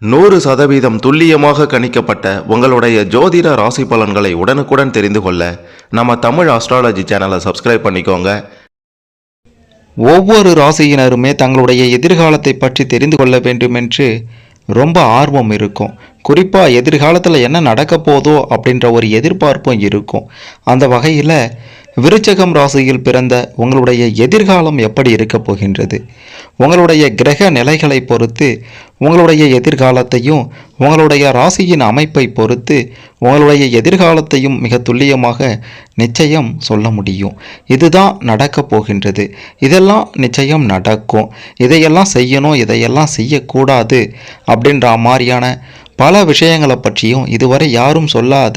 100% துல்லியமாக கணிக்கப்பட்ட உங்களுடைய ஜோதிட ராசி பலன்களை உடனுக்குடன் தெரிந்து கொள்ள நம்ம தமிழ் ஆஸ்ட்ராலஜி சேனலை சப்ஸ்கிரைப் பண்ணிக்கோங்க. ஒவ்வொரு ராசியினருமே தங்களுடைய எதிர்காலத்தை பற்றி தெரிந்து கொள்ள வேண்டும் என்று ரொம்ப ஆர்வம் இருக்கும். குறிப்பாக எதிர்காலத்தில் என்ன நடக்க போதோ அப்படின்ற ஒரு எதிர்பார்ப்பும் இருக்கும். அந்த வகையில் விருச்சகம் ராசியில் பிறந்த உங்களுடைய எதிர்காலம் எப்படி இருக்க போகின்றது, உங்களுடைய கிரக நிலைகளை பொறுத்து உங்களுடைய எதிர்காலத்தையும் உங்களுடைய ராசியின் அமைப்பை பொறுத்து உங்களுடைய எதிர்காலத்தையும் மிக துல்லியமாக நிச்சயம் சொல்ல முடியும். இதுதான் நடக்க போகின்றது, இதெல்லாம் நிச்சயம் நடக்கும், இதையெல்லாம் செய்யணும் இதையெல்லாம் செய்யக்கூடாது அப்படின்ற மாதிரியான பல விஷயங்களை பற்றியும் இதுவரை யாரும் சொல்லாத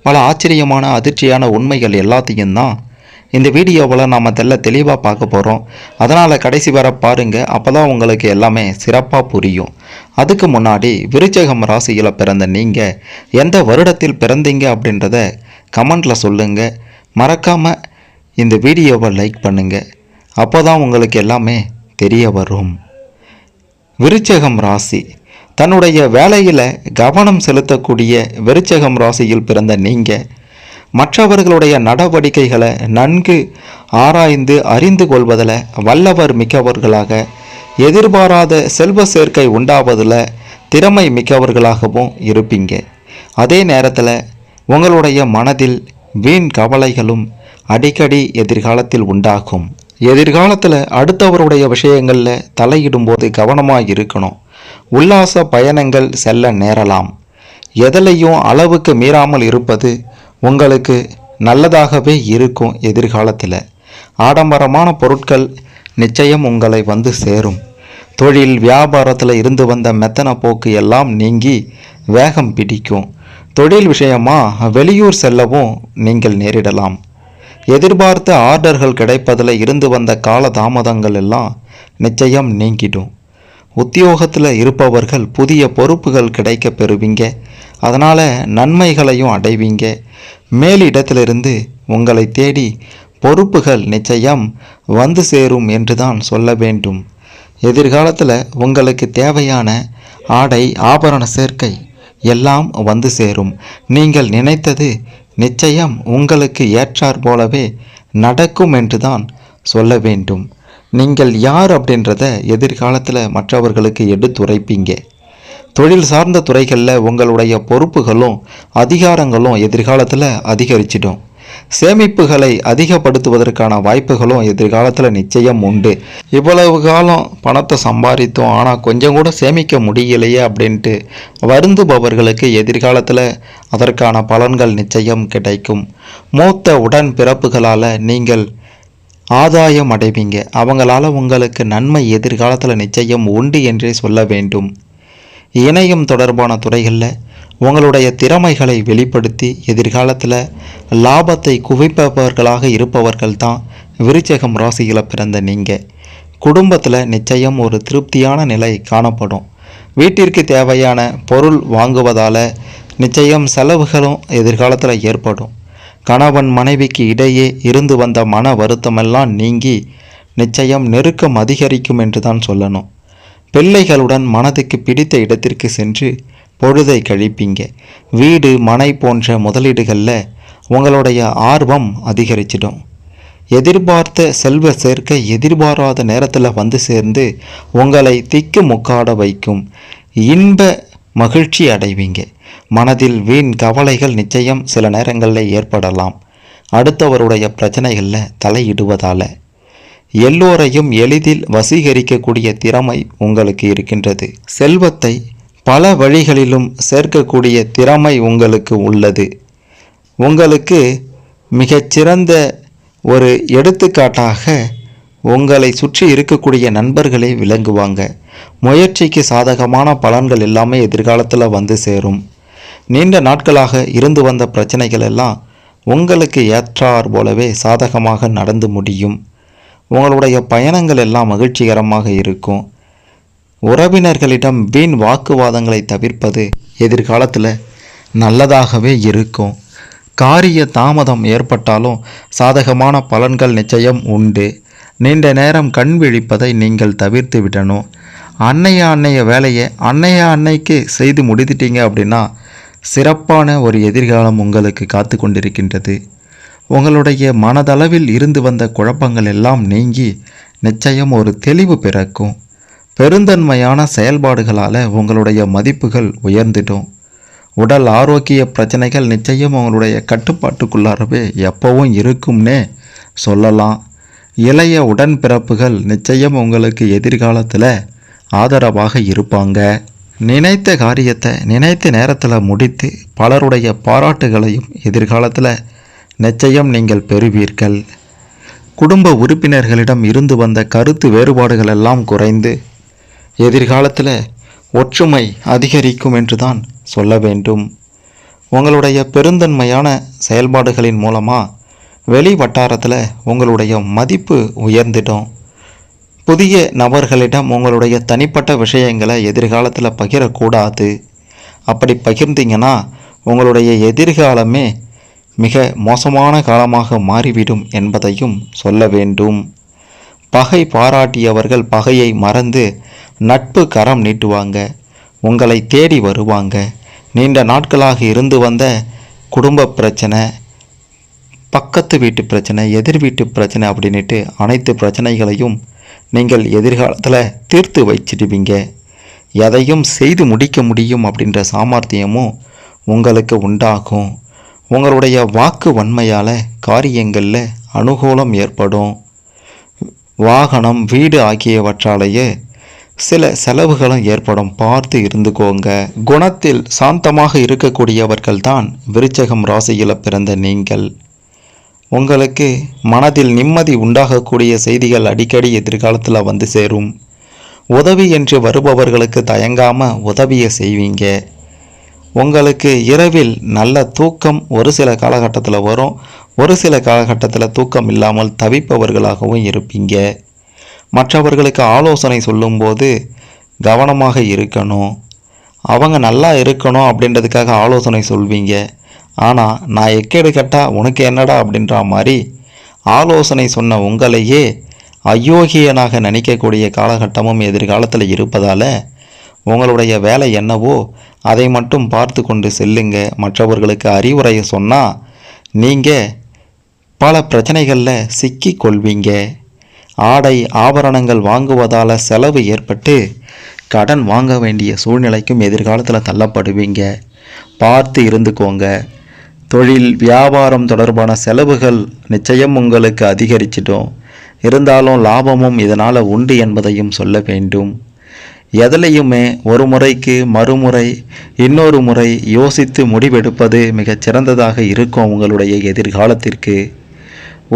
பல ஆச்சரியமான அதிர்ச்சியான உண்மைகள் எல்லாத்தையும் தான் இந்த வீடியோவில் நாம் தெளிவாக பார்க்க போகிறோம். அதனால் கடைசி வர பாருங்கள், அப்போ தான் உங்களுக்கு எல்லாமே சிறப்பாக புரியும். அதுக்கு முன்னாடி விருச்சகம் ராசியில் பிறந்த நீங்கள் எந்த வருடத்தில் பிறந்தீங்க அப்படின்றத கமெண்டில் சொல்லுங்கள். மறக்காமல் இந்த வீடியோவை லைக் பண்ணுங்கள், அப்போ தான் உங்களுக்கு எல்லாமே தெரிய வரும். விருச்சகம் ராசி தன்னுடைய வேலையில் கவனம் செலுத்தக்கூடிய விருச்சகம் ராசியில் பிறந்த நீங்கள் மற்றவர்களுடைய நடவடிக்கைகளை நன்கு ஆராய்ந்து அறிந்து கொள்வதில் வல்லவர் மிக்கவர்களாக, எதிர்பாராத செல்வ சேர்க்கை உண்டாவதில் திறமை மிக்கவர்களாகவும் இருப்பீங்க. அதே நேரத்தில் உங்களுடைய மனதில் வீண் கவலைகளும் அடிக்கடி எதிர்காலத்தில் உண்டாகும். எதிர்காலத்தில் அடுத்தவருடைய விஷயங்களில் தலையிடும்போது கவனமாக இருக்கணும். உல்லாச பயணங்கள் செல்ல நேரலாம். எதிலையும் அளவுக்கு மீறாமல் இருப்பது உங்களுக்கு நல்லதாகவே இருக்கும். எதிர்காலத்தில் ஆடம்பரமான பொருட்கள் நிச்சயம் உங்களை வந்து சேரும். தொழில் வியாபாரத்தில் இருந்து வந்த மெத்தன போக்கு எல்லாம் நீங்கி வேகம் பிடிக்கும். தொழில் விஷயமாக வெளியூர் செல்லவும் நீங்கள் நேரிடலாம். எதிர்பார்த்த ஆர்டர்கள் கிடைப்பதில் இருந்து வந்த கால தாமதங்கள் எல்லாம் நிச்சயம் நீங்கிடும். உத்தியோகத்தில் இருப்பவர்கள் புதிய பொறுப்புகள் கிடைக்க பெறுவீங்க. அதனால் நன்மைகளையும் அடைவீங்க. மேலிடத்திலிருந்து உங்களை தேடி பொறுப்புகள் நிச்சயம் வந்து சேரும் என்று தான் சொல்ல வேண்டும். எதிர்காலத்தில் உங்களுக்கு தேவையான ஆடை ஆபரண சேர்க்கை எல்லாம் வந்து சேரும். நீங்கள் நினைத்தது நிச்சயம் உங்களுக்கு ஏற்றாற் போலவே நடக்கும் என்று தான் சொல்ல வேண்டும். நீங்கள் யார் அப்படின்றத எதிர்காலத்தில் மற்றவர்களுக்கு எடுத்துரைப்பீங்க. தொழில் சார்ந்த துறைகளில் உங்களுடைய பொறுப்புகளும் அதிகாரங்களும் எதிர்காலத்தில் அதிகரிச்சிடும். சேமிப்புகளை அதிகப்படுத்துவதற்கான வாய்ப்புகளும் எதிர்காலத்தில் நிச்சயம் உண்டு. இவ்வளவு காலம் பணத்தை சம்பாதித்தோம், ஆனால் கொஞ்சம் கூட சேமிக்க முடியலையே அப்படின்ட்டு வருந்துபவர்களுக்கு எதிர்காலத்தில் அதற்கான பலன்கள் நிச்சயம் கிடைக்கும். மூத்த உடன் பிறப்புகளால் நீங்கள் ஆதாயம் அடைவீங்க. அவங்களால உங்களுக்கு நன்மை எதிர்காலத்தில் நிச்சயம் உண்டு என்றே சொல்ல வேண்டும். இணையம் தொடர்பான துறைகளில் உங்களுடைய திறமைகளை வெளிப்படுத்தி எதிர்காலத்தில் லாபத்தை குவிப்பவர்களாக இருப்பவர்கள் தான் விருச்சகம் ராசியில் பிறந்த நீங்கள். குடும்பத்தில் நிச்சயம் ஒரு திருப்தியான நிலை காணப்படும். வீட்டிற்கு தேவையான பொருள் வாங்குவதால் நிச்சயம் செலவுகளும் எதிர்காலத்தில் ஏற்படும். கணவன் மனைவிக்கு இடையே இருந்து வந்த மன வருத்தமெல்லாம் நீங்கி நிச்சயம் நெருக்கம் அதிகரிக்கும் என்று தான் சொல்லணும். பிள்ளைகளுடன் மனதுக்கு பிடித்த இடத்திற்கு சென்று பொழுதை கழிப்பீங்க. வீடு மனை போன்ற முதலீடுகளில் உங்களுடைய ஆர்வம் அதிகரிச்சிடும். எதிர்பார்த்த செல்வ சேர்க்கை எதிர்பாராத நேரத்தில் வந்து சேர்ந்து உங்களை திக்கு முக்காட வைக்கும். இன்ப மகிழ்ச்சி அடைவீங்க. மனதில் வீண் கவலைகள் நிச்சயம் சில நேரங்களில் ஏற்படலாம். அடுத்தவருடைய பிரச்சனைகளில் தலையிடுவதால் எல்லோரையும் எளிதில் வசீகரிக்கக்கூடிய திறமை உங்களுக்கு இருக்கின்றது. செல்வத்தை பல வழிகளிலும் சேர்க்கக்கூடிய திறமை உங்களுக்கு உள்ளது. உங்களுக்கு மிகச்சிறந்த ஒரு எடுத்துக்காட்டாக உங்களை சுற்றி இருக்கக்கூடிய நண்பர்களே விளங்குவாங்க. முயற்சிக்கு சாதகமான பலன்கள் எல்லாமே எதிர்காலத்தில் வந்து சேரும். நீண்ட நாட்களாக இருந்து வந்த பிரச்சனைகள் எல்லாம் உங்களுக்கு ஏற்றார் போலவே சாதகமாக நடந்து முடியும். உங்களுடைய பயணங்கள் எல்லாம் மகிழ்ச்சிகரமாக இருக்கும். உறவினர்களிடம் வீண் வாக்குவாதங்களை தவிர்ப்பது எதிர்காலத்தில் நல்லதாகவே இருக்கும். காரிய தாமதம் ஏற்பட்டாலும் சாதகமான பலன்கள் நிச்சயம் உண்டு. நீண்ட நேரம் கண் விழிப்பதை நீங்கள் தவிர்த்து விடணும். அன்னைய வேலையை அன்னைக்கு செய்து முடித்துட்டீங்க அப்படின்னா சிறப்பான ஒரு எதிர்காலம் உங்களுக்கு காத்து கொண்டிருக்கின்றது. உங்களுடைய மனதளவில் இருந்து வந்த குழப்பங்கள் எல்லாம் நீங்கி நிச்சயம் ஒரு தெளிவு பிறக்கும். பெருந்தன்மையான செயல்பாடுகளால் உங்களுடைய மதிப்புகள் உயர்ந்துடும். உடல் ஆரோக்கிய பிரச்சனைகள் நிச்சயம் உங்களுடைய கட்டுப்பாட்டுக்குள்ளாரவே எப்பவும் இருக்கும்னே சொல்லலாம். இளைய உடன்பிறப்புகள் நிச்சயம் உங்களுக்கு எதிர்காலத்தில் ஆதரவாக இருப்பாங்க. நினைத்த காரியத்தை நினைத்த நேரத்தில் முடித்து பலருடைய பாராட்டுகளையும் எதிர்காலத்தில் நிச்சயம் நீங்கள் பெறுவீர்கள். குடும்ப உறுப்பினர்களிடம் இருந்து வந்த கருத்து வேறுபாடுகள் எல்லாம் குறைந்து எதிர்காலத்தில் ஒற்றுமை அதிகரிக்கும் என்று தான் சொல்ல வேண்டும். உங்களுடைய பெருந்தன்மையான செயல்பாடுகளின் மூலமாக வெளி வட்டாரத்தில் உங்களுடைய மதிப்பு உயர்ந்துடும். புதிய நபர்களிடம் உங்களுடைய தனிப்பட்ட விஷயங்களை எதிர்காலத்தில் பகிரக்கூடாது. அப்படி பகிர்ந்தீங்கன்னா உங்களுடைய எதிர்காலமே மிக மோசமான காலமாக மாறிவிடும் என்பதையும் சொல்ல வேண்டும். பகை பாராட்டியவர்கள் பகையை மறந்து நட்பு கரம் நீட்டுவாங்க. உங்களை தேடி வருவாங்க. நீண்ட நாட்களாக இருந்து வந்த குடும்ப பிரச்சனை, பக்கத்து வீட்டு பிரச்சனை, எதிர் வீட்டு பிரச்சனை அப்படின்ட்டு அனைத்து பிரச்சனைகளையும் நீங்கள் எதிர்காலத்தில் தீர்த்து வச்சிடுவீங்க. எதையும் செய்து முடிக்க முடியும் அப்படின்ற சாமர்த்தியமும் உங்களுக்கு உண்டாகும். உங்களுடைய வாக்கு வன்மையால் காரியங்களில் அனுகூலம் ஏற்படும். வாகனம், வீடு ஆகியவற்றாலேயே சில செலவுகளும் ஏற்படும். பார்த்து இருந்துக்கோங்க. குணத்தில் சாந்தமாக இருக்கக்கூடியவர்கள் தான் விருச்சகம் ராசியில் பிறந்த நீங்கள். உங்களுக்கு மனதில் நிம்மதி உண்டாகக்கூடிய செய்திகள் அடிக்கடி எதிர்காலத்தில் வந்து சேரும். உதவி என்று வருபவர்களுக்கு தயங்காமல் உதவியை செய்வீங்க. உங்களுக்கு இரவில் நல்ல தூக்கம் ஒரு சில காலகட்டத்தில் வரும். ஒரு சில காலகட்டத்தில் தூக்கம் இல்லாமல் தவிப்பவர்களாகவும் இருப்பீங்க. மற்றவர்களுக்கு ஆலோசனை சொல்லும்போது கவனமாக இருக்கணும். அவங்க நல்லா இருக்கணும் அப்படின்றதுக்காக ஆலோசனை சொல்வீங்க. ஆனால் நான் எக்கேடு கேட்டால் உனக்கு என்னடா அப்படின்ற மாதிரி ஆலோசனை சொன்ன உங்களையே அயோக்கியனாக நினைக்கக்கூடிய காலகட்டமும் எதிர்காலத்தில் இருப்பதால் உங்களுடைய வேலை என்னவோ அதை மட்டும் பார்த்து கொண்டு செல்லுங்க. மற்றவர்களுக்கு அறிவுரையை சொன்னால் நீங்கள் பல பிரச்சனைகளில் சிக்கி கொள்வீங்க. ஆடை ஆபரணங்கள் வாங்குவதால் செலவு ஏற்பட்டு கடன் வாங்க வேண்டிய சூழ்நிலைக்கும் எதிர்காலத்தில் தள்ளப்படுவீங்க. பார்த்து இருந்துக்கோங்க. தொழில் வியாபாரம் தொடர்பான செலவுகள் நிச்சயம் உங்களுக்கு அதிகரிச்சிடும். இருந்தாலும் லாபமும் இதனால் உண்டு என்பதையும் சொல்ல வேண்டும். எதிலையுமே ஒரு முறைக்கு மறுமுறை இன்னொரு முறை யோசித்து முடிவெடுப்பது மிகச் சிறந்ததாக இருக்கும் உங்களுடைய எதிர்காலத்திற்கு.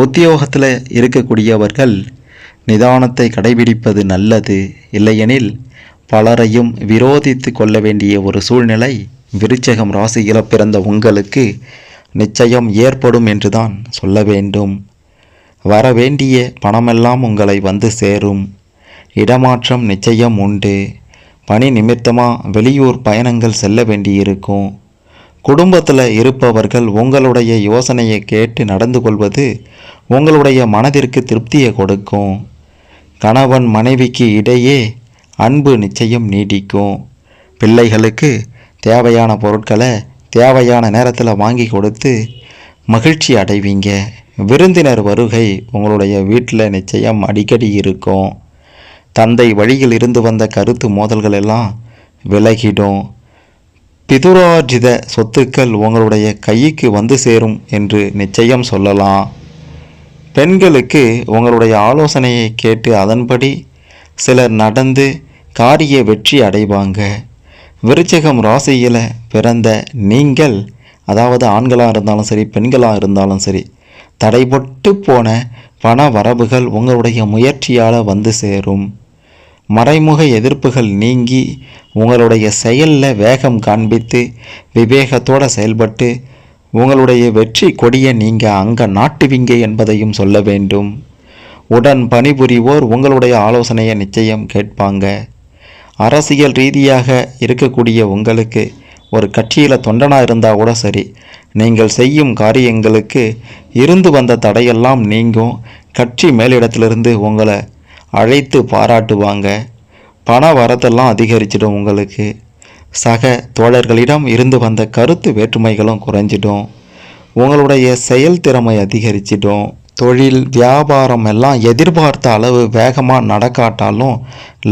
உத்தியோகத்தில் இருக்கக்கூடியவர்கள் நிதானத்தை கடைபிடிப்பது நல்லது. இல்லையெனில் பலரையும் விரோதித்து கொள்ள வேண்டிய ஒரு சூழ்நிலை விருச்சகம் ராசியில் பிறந்த உங்களுக்கு நிச்சயம் ஏற்படும் என்றுதான் சொல்ல வேண்டும். வரவேண்டிய பணமெல்லாம் உங்களை வந்து சேரும். இடமாற்றம் நிச்சயம் உண்டு. பணி நிமித்தமாக வெளியூர் பயணங்கள் செல்ல வேண்டியிருக்கும். குடும்பத்தில் இருப்பவர்கள் உங்களுடைய யோசனையை கேட்டு நடந்து கொள்வது உங்களுடைய மனதிற்கு திருப்தியை கொடுக்கும். கணவன் மனைவிக்கு இடையே அன்பு நிச்சயம் நீடிக்கும். பிள்ளைகளுக்கு தேவையான பொருட்களை தேவையான நேரத்தில் வாங்கி கொடுத்து மகிழ்ச்சி அடைவீங்க. விருந்தினர் வருகை உங்களுடைய வீட்டில் நிச்சயம் அடிக்கடி இருக்கும். தந்தை வழியில் இருந்து வந்த கருத்து மோதல்கள் எல்லாம் விலகிடும். பிதுரார்ஜித சொத்துக்கள் உங்களுடைய கைக்கு வந்து சேரும் என்று நிச்சயம் சொல்லலாம். பெண்களுக்கு உங்களுடைய ஆலோசனையை கேட்டு அதன்படி சிலர் நடந்து காரிய வெற்றி அடைவாங்க. விருச்சிகம் ராசியில் பிறந்த நீங்கள், அதாவது ஆண்களாக இருந்தாலும் சரி பெண்களாக இருந்தாலும் சரி, தடைபட்டு போன பண வரவுகள் உங்களுடைய முயற்சியால் வந்து சேரும். மறைமுக எதிர்ப்புகள் நீங்கி உங்களுடைய செயலில் வேகம் காண்பித்து விவேகத்தோடு செயல்பட்டு உங்களுடைய வெற்றி கொடியை நீங்கள் அங்கே நாட்டுவீங்க என்பதையும் சொல்ல வேண்டும். உடன் பணிபுரிவோர் உங்களுடைய ஆலோசனையை நிச்சயம் கேட்பாங்க. அரசியல் ரீதியாக இருக்கக்கூடிய உங்களுக்கு ஒரு கட்சியில் தொண்டனாக இருந்தால் கூட சரி, நீங்கள் செய்யும் காரியங்களுக்கு இருந்து வந்த தடையெல்லாம் நீங்கும். கட்சி மேலிடத்திலிருந்து உங்களை அழைத்து பாராட்டுவாங்க. பண வரத்தெல்லாம் அதிகரிச்சிடும். உங்களுக்கு சக தோழர்களிடம் இருந்து வந்த கருத்து வேற்றுமைகளும் குறைஞ்சிடும். உங்களுடைய செயல்திறமை அதிகரிச்சிடும். தொழில் வியாபாரம் எல்லாம் எதிர்பார்த்த அளவு வேகமாக நடக்காட்டாலும்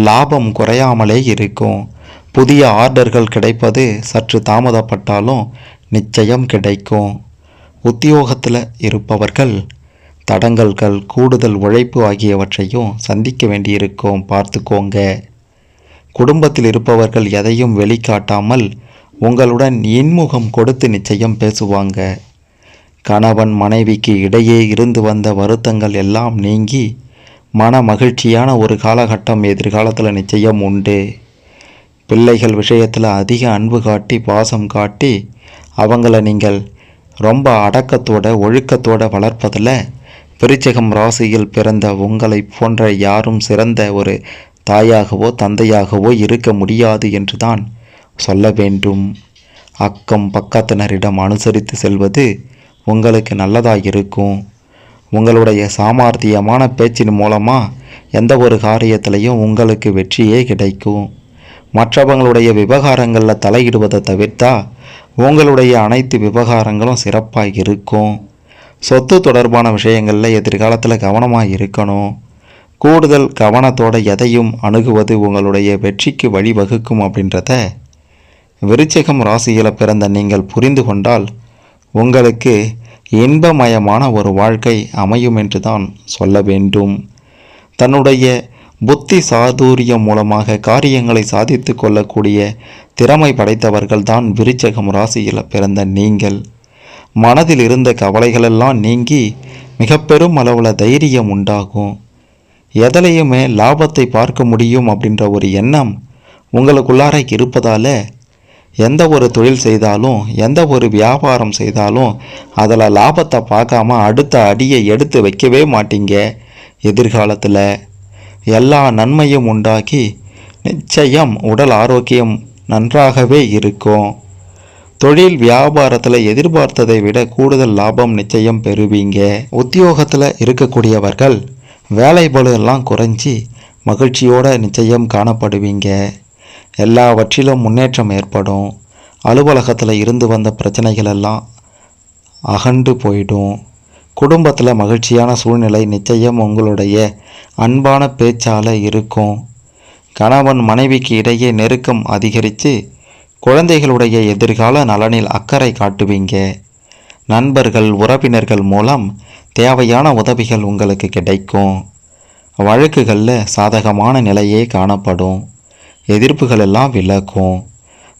லாபம் குறையாமலே இருக்கும். புதிய ஆர்டர்கள் கிடைப்பது சற்று தாமதப்பட்டாலும் நிச்சயம் கிடைக்கும். உத்தியோகத்தில் இருப்பவர்கள் தடங்கல்கள், கூடுதல் உழைப்பு ஆகியவற்றையும் சந்திக்க வேண்டியிருக்கும், பார்த்துக்கோங்க. குடும்பத்தில் இருப்பவர்கள் எதையும் வெளிக்காட்டாமல் உங்களுடன் இன்முகம் கொடுத்து நிச்சயம் பேசுவாங்க. கணவன் மனைவிக்கு இடையே இருந்து வந்த வருத்தங்கள் எல்லாம் நீங்கி மன மகிழ்ச்சியான ஒரு காலகட்டம் எதிர்காலத்தில் நிச்சயம் உண்டு. பிள்ளைகள் விஷயத்தில் அதிக அன்பு காட்டி பாசம் காட்டி அவங்கள நீங்கள் ரொம்ப அடக்கத்தோட ஒழுக்கத்தோட வளர்ப்பதில் விருச்சிகம் ராசியில் பிறந்த உங்களை போன்ற யாரும் சிறந்த ஒரு தாயாகவோ தந்தையாகவோ இருக்க முடியாது என்று தான் சொல்ல வேண்டும். அக்கம் பக்கத்தினரிடம் அனுசரித்து செல்வது உங்களுக்கு நல்லதாக இருக்கும். உங்களுடைய சாமர்த்தியமான பேச்சின் மூலமாக எந்த ஒரு காரியத்திலையும் உங்களுக்கு வெற்றியே கிடைக்கும். மற்றவங்களுடைய விவகாரங்களில் தலையிடுவதை தவிர்த்தா உங்களுடைய அனைத்து விவகாரங்களும் சிறப்பாக இருக்கும். சொத்து தொடர்பான விஷயங்களில் எதிர்காலத்தில் கவனமாக இருக்கணும். கூடுதல் கவனத்தோடு எதையும் அணுகுவது உங்களுடைய வெற்றிக்கு வழிவகுக்கும் அப்படின்றத விருச்சிகம் ராசியில் பிறந்த நீங்கள் புரிந்து கொண்டால் உங்களுக்கு இன்பமயமான ஒரு வாழ்க்கை அமையும் என்று தான் சொல்ல வேண்டும். தன்னுடைய புத்தி சாதுரியம் மூலமாக காரியங்களை சாதித்து கொள்ளக்கூடிய திறமை படைத்தவர்கள் தான் விருச்சிகம் ராசியில் பிறந்த நீங்கள். மனதில் இருந்த கவலைகளெல்லாம் நீங்கி மிக பெரும் அளவில் தைரியம் உண்டாகும். எதிலையுமே லாபத்தை பார்க்க முடியும் அப்படின்ற ஒரு எண்ணம் உங்களுக்குள்ளார இருப்பதால் எந்த ஒரு தொழில் செய்தாலும் எந்த ஒரு வியாபாரம் செய்தாலும் அதில் லாபத்தை பார்க்காம அடுத்த அடியை எடுத்து வைக்கவே மாட்டீங்க. எதிர்காலத்தில் எல்லா நன்மையும் உண்டாக்கி நிச்சயம் உடல் ஆரோக்கியம் நன்றாகவே இருக்கும். தொழில் வியாபாரத்தில் எதிர்பார்த்ததை விட கூடுதல் லாபம் நிச்சயம் பெறுவீங்க. உத்தியோகத்தில் இருக்கக்கூடியவர்கள் வேலைப்பளு எல்லாம் குறைஞ்சி மகிழ்ச்சியோடு நிச்சயம் காணப்படுவீங்க. எல்லாவற்றிலும் முன்னேற்றம் ஏற்படும். அலுவலகத்தில் இருந்து வந்த பிரச்சனைகள் எல்லாம் அகன்று போயிடும். குடும்பத்தில் மகிழ்ச்சியான சூழ்நிலை நிச்சயம் உங்களுடைய அன்பான பேச்சால் இருக்கும். கணவன் மனைவிக்கு இடையே நெருக்கம் அதிகரித்து குழந்தைகளுடைய எதிர்கால நலனில் அக்கறை காட்டுவீங்க. நண்பர்கள் உறவினர்கள் மூலம் தேவையான உதவிகள் உங்களுக்கு கிடைக்கும். வழக்குகளில் சாதகமான நிலையே காணப்படும். எதிர்ப்புகள் எல்லாம் விலகும்.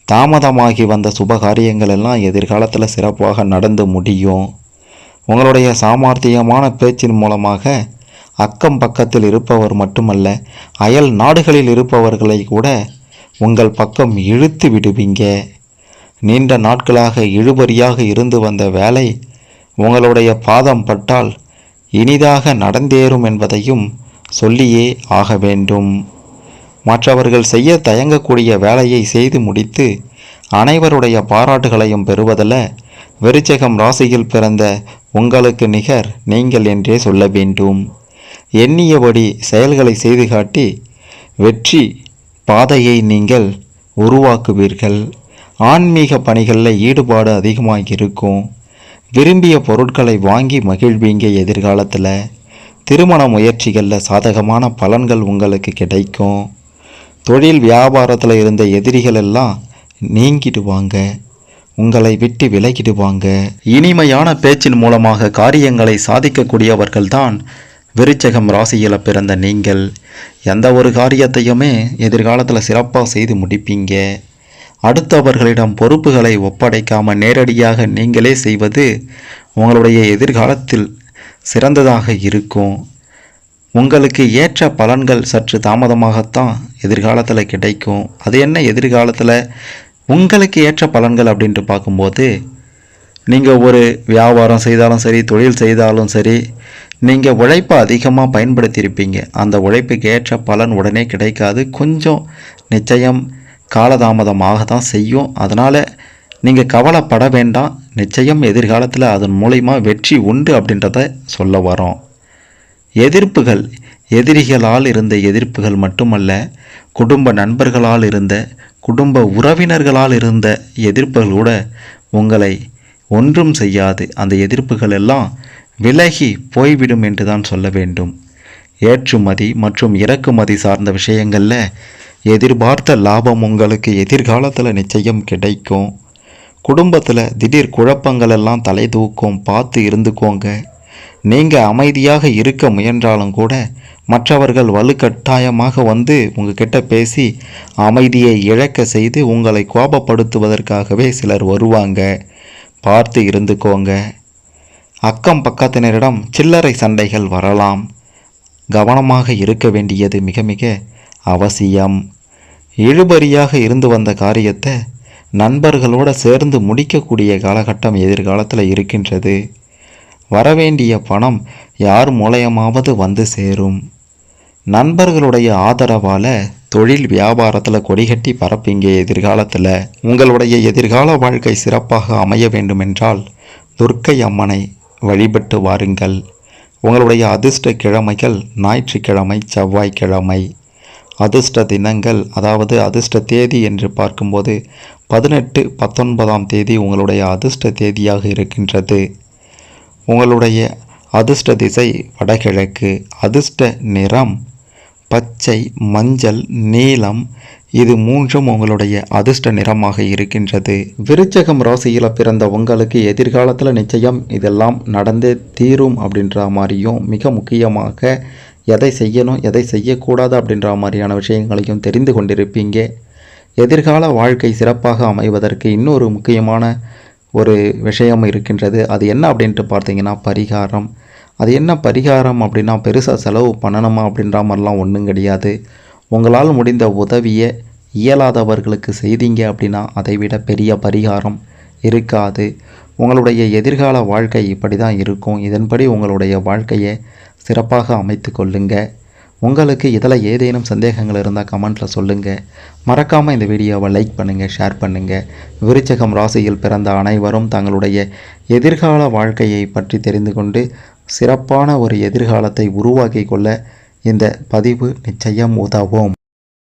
தாமதமாகி வந்த சுபகாரியங்கள் எல்லாம் எதிர்காலத்தில் சிறப்பாக நடந்து முடியும். உங்களுடைய சாமர்த்தியமான பேச்சின் மூலமாக அக்கம் பக்கத்தில் இருப்பவர் மட்டுமல்ல, அயல் நாடுகளில் இருப்பவர்களை கூட உங்கள் பக்கம் இழுத்து விடுவீங்க. நீண்ட நாட்களாக இழுபறியாக இருந்து வந்த வேலை உங்களுடைய பாதம் பட்டால் இனிதாக நடந்தேறும் என்பதையும் சொல்லியே ஆக வேண்டும். மற்றவர்கள் செய்ய தயங்கக்கூடிய வேலையை செய்து முடித்து அனைவருடைய பாராட்டுகளையும் பெறுவதில் விருச்சிகம் ராசியில் பிறந்த உங்களுக்கு நிகர் நீங்கள் என்றே சொல்ல வேண்டும். எண்ணியபடி செயல்களை செய்து காட்டி வெற்றி பாதையை நீங்கள் உருவாக்குவீர்கள். ஆன்மீக பணிகளில் ஈடுபாடு அதிகமாக இருக்கும். விரும்பிய பொருட்களை வாங்கி மகிழ்வீங்க. எதிர்காலத்தில் திருமண முயற்சிகளில் சாதகமான பலன்கள் உங்களுக்கு கிடைக்கும். தொழில் வியாபாரத்தில் இருந்த எதிரிகள் எல்லாம் நீங்கிடுவாங்க. உங்களை விட்டு விலகிடுவாங்க. இனிமையான பேச்சின் மூலமாக காரியங்களை சாதிக்கக்கூடியவர்கள்தான் விருச்சிகம் ராசியில் பிறந்த நீங்கள். எந்த ஒரு காரியத்தையுமே எதிர்காலத்தில் சிறப்பாக செய்து முடிப்பீங்க. அடுத்தவர்களிடம் பொறுப்புகளை ஒப்படைக்காமல் நேரடியாக நீங்களே செய்வது உங்களுடைய எதிர்காலத்தில் சிறந்ததாக இருக்கும். உங்களுக்கு ஏற்ற பலன்கள் சற்று தாமதமாகத்தான் எதிர்காலத்தில் கிடைக்கும். அது என்ன எதிர்காலத்தில் உங்களுக்கு ஏற்ற பலன்கள் அப்படின்ட்டு பார்க்கும்போது, நீங்கள் ஒரு வியாபாரம் செய்தாலும் சரி, தொழில் செய்தாலும் சரி, நீங்கள் உழைப்பை அதிகமாக பயன்படுத்தியிருப்பீங்க. அந்த உழைப்புக்கு ஏற்ற பலன் உடனே கிடைக்காது. கொஞ்சம் நிச்சயம் காலதாமதமாக தான் செய்யும். அதனால் நீங்கள் கவலைப்பட வேண்டாம். நிச்சயம் எதிர்காலத்தில் அதன் மூலயமா வெற்றி உண்டு அப்படின்றத சொல்ல வரோம். எதிர்ப்புகள், எதிரிகளால் இருந்த எதிர்ப்புகள் மட்டுமல்ல, குடும்ப நண்பர்களால் இருந்த, குடும்ப உறவினர்களால் இருந்த எதிர்ப்புகள் கூட உங்களை ஒன்றும் செய்யாது. அந்த எதிர்ப்புகள் எல்லாம் விலகி போய்விடும் என்று தான் சொல்ல வேண்டும். ஏற்றுமதி மற்றும் இறக்குமதி சார்ந்த விஷயங்களில் எதிர்பார்த்த லாபம் உங்களுக்கு எதிர்காலத்தில் நிச்சயம் கிடைக்கும். குடும்பத்தில் திடீர் குழப்பங்கள் எல்லாம் தலை தூக்கும், பார்த்து இருந்துக்கோங்க. நீங்கள் அமைதியாக இருக்க முயன்றாலும் கூட மற்றவர்கள் வலுக்கட்டாயமாக வந்து உங்ககிட்ட பேசி அமைதியை இழக்க செய்து உங்களை கோபப்படுத்துவதற்காகவே சிலர் வருவாங்க. பார்த்து இருந்துக்கோங்க. அக்கம் பக்கத்தினரிடம் சில்லறை சண்டைகள் வரலாம். கவனமாக இருக்க வேண்டியது மிக மிக அவசியம். இழுபறியாக இருந்து வந்த காரியத்தை நண்பர்களோடு சேர்ந்து முடிக்கக்கூடிய காலகட்டம் எதிர்காலத்தில் இருக்கின்றது. வரவேண்டிய பணம் யார் மூலயமாவது வந்து சேரும். நண்பர்களுடைய ஆதரவால் தொழில் வியாபாரத்தில் கொடிகட்டி பரப்பிங்க. எதிர்காலத்தில் உங்களுடைய எதிர்கால வாழ்க்கை சிறப்பாக அமைய வேண்டுமென்றால் துர்க்கை அம்மனை வழிபட்டு வாருங்கள். உங்களுடைய அதிர்ஷ்ட கிழமைகள் ஞாயிற்றுக்கிழமை, செவ்வாய்க்கிழமை. அதிர்ஷ்ட தினங்கள், அதாவது அதிர்ஷ்ட தேதி என்று பார்க்கும்போது 18, 19ஆம் தேதி உங்களுடைய அதிர்ஷ்ட தேதியாக இருக்கின்றது. உங்களுடைய அதிர்ஷ்ட திசை வடகிழக்கு. அதிர்ஷ்ட நிறம் பச்சை, மஞ்சள், நீலம். இது மூன்றும் உங்களுடைய அதிர்ஷ்ட நிறமாக இருக்கின்றது. விருச்சகம் ராசியில் பிறந்த உங்களுக்கு எதிர்காலத்தில் நிச்சயம் இதெல்லாம் நடந்தே தீரும் அப்படின்ற மாதிரியும், மிக முக்கியமாக எதை செய்யணும் எதை செய்யக்கூடாது அப்படின்ற மாதிரியான விஷயங்களையும் தெரிந்து கொண்டிருப்பீங்க. எதிர்கால வாழ்க்கை சிறப்பாக அமைவதற்கு இன்னொரு முக்கியமான ஒரு விஷயம் இருக்கின்றது. அது என்ன அப்படின்ட்டு பார்த்தீங்கன்னா பரிகாரம். அது என்ன பரிகாரம் அப்படின்னா, பெருசாக செலவு பண்ணணுமா அப்படின்ற மாதிரிலாம் ஒன்றும் கிடையாது. உங்களால் முடிந்த உதவியை இயலாதவர்களுக்கு செய்தீங்க அப்படின்னா அதைவிட பெரிய பரிகாரம் இருக்காது. உங்களுடைய எதிர்கால வாழ்க்கை இப்படி தான் இருக்கும். இதன்படி உங்களுடைய வாழ்க்கையை சிறப்பாக அமைத்து கொள்ளுங்க. உங்களுக்கு இதில் ஏதேனும் சந்தேகங்கள் இருந்தால் கமெண்ட்டில் சொல்லுங்கள். மறக்காமல் இந்த வீடியோவை லைக் பண்ணுங்கள், ஷேர் பண்ணுங்கள். விருச்சகம் ராசியில் பிறந்த அனைவரும் தங்களுடைய எதிர்கால வாழ்க்கையை பற்றி தெரிந்து கொண்டு சிறப்பான ஒரு எதிர்காலத்தை உருவாக்கி கொள்ள இந்த பதிவு நிச்சயம் உதவும்.